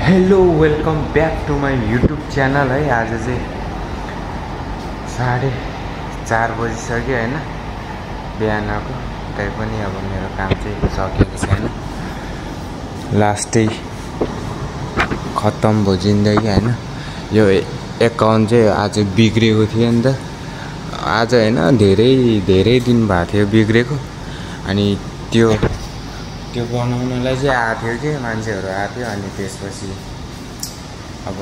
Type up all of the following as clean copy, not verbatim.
Hello welcome back to my YouTube channel है। आज चाहिँ 4:30 बजिसक्यो होइन बिहानको। तैपनि अब मेरो काम चाहिँ सकेको छैन, लास्टै खत्तम भयो जिन्दगी होइन। यो एकाउन्ट चाहिँ आज बिग्रेको थियो नि त, आज होइन धेरै दिन भएको थियो बिग्रेको। अनि त्यो बनाउनलाई चाहिँ आएको थियो कि मान्छेहरू आएको थियो। अनि त्यसपछि अब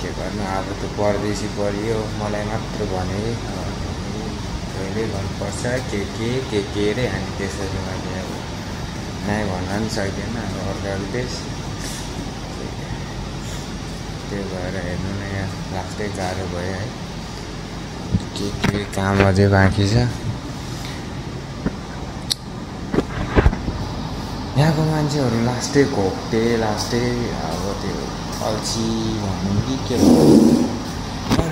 के गर्नु, अब त परदेशी परियो, मलाई मात्र भने कहिले गर्नुपर्छ के रे। अनि त्यसरी मैले अब नै भन्न पनि सक्दैन, अब अर्काको देश। त्यो भएर हेर्नु न, यहाँ लास्टै गाह्रो भयो है। के काम अझै बाँकी छ। यहाँको मान्छेहरू लास्टै घोप्टे, लास्टै अब त्यो अल्छी भनौँ कि के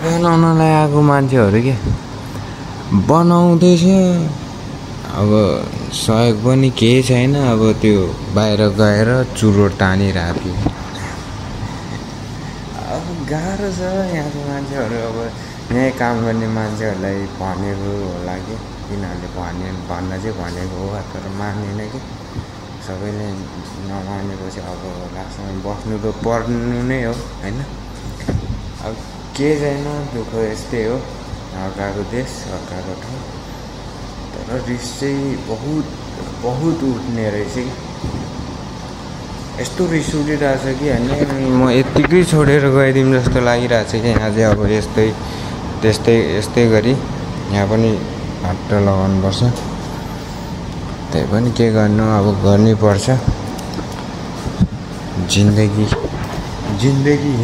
बनाउनलाई आएको मान्छेहरू के बनाउँदैछ। अब सहयोग पनि केही छैन। अब त्यो बाहिर गएर चुरोट तानिरहेको थियो। अब गाह्रो छ यहाँको मान्छेहरू। अब यहीँ काम गर्ने मान्छेहरूलाई भनेको होला कि यिनीहरूले भन्न चाहिँ भनेको हो, तर मान्दैन कि। सबैले नमानेपछि अब लास्टमा बस्नु त पर्नु नै हो होइन। अब के छैन, दुःख यस्तै हो। अर्काको देश, अर्काको ठाउँ। तर रिस चाहिँ बहुत उठ्ने रहेछ कि। यस्तो रिस उठिरहेछ कि होइन, म यत्तिकै छोडेर गइदिउँ जस्तो लागिरहेछ कि। यहाँ चाहिँ अब त्यस्तै गरी यहाँ पनि हात लगाउनुपर्छ। त्यही पनि के गर्नु, अब गर्नै पर्छ। जिन्दगी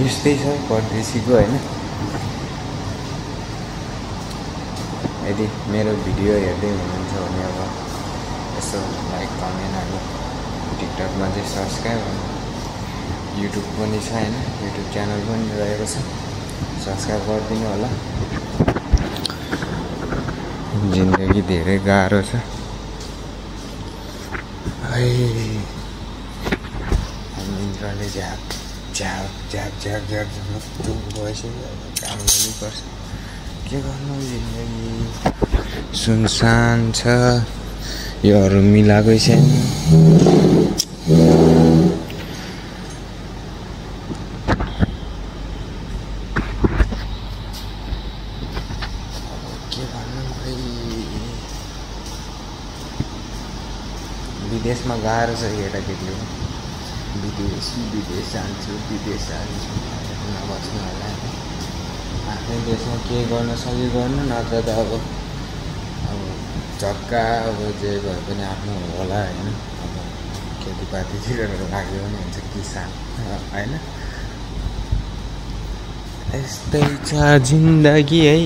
यस्तै छ परदेशीको होइन। यदि मेरो भिडियो हेर्दै हुनुहुन्छ भने अब यसो लाइक कमेन्ट, अनि टिकटकमा चाहिँ सब्सक्राइब, अनि युट्युब पनि छ होइन, युट्युब च्यानल पनि रहेको छ, सब्सक्राइब गरिदिनु होला। जिन्दगी धेरै गाह्रो छ। इन्द्रले झ्याप भइसक्यो। काम गर्नुपर्छ, के गर्नु। जिन्दगी सुनसान छ, योहरू मिलाएकै छैन। के भन्नु भाइ, विदेशमा गाह्रो छ केटाकेटीले। विदेश जान्छु नबस्नु होला। आफ्नै देशमा के गर्न सक्यो गर्नु, नत्र त अब झक्का अब जे भए पनि आफ्नो होला होइन। अब खेतीपातीतिर लाग्यो भने हुन्छ, किसान होइन। यस्तै छ जिन्दगी है।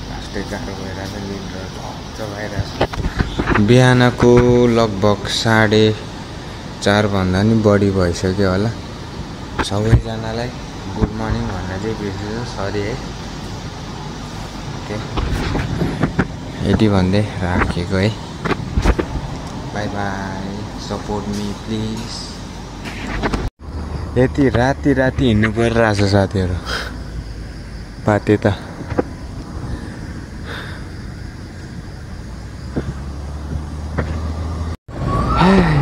लास्टै गाह्रो भइरहेछ, निन्द्रा झक्क भइरहेछ। बिहानको लगभग 4:30 भन्दा नि बढी भइसक्यो होला। सबैजनालाई गुड मर्निङ भन्न चाहिँ बिर्सिनु, सरी है। यति भन्दै राखेको है। By by, support me please. यति राति हिँड्नु परिरहेछ साथीहरू, पाते त।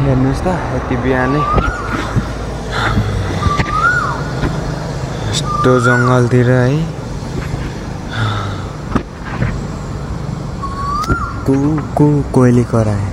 हेर्नुहोस् त, यति बिहानै यस्तो जङ्गलतिर है। कोइली कराए।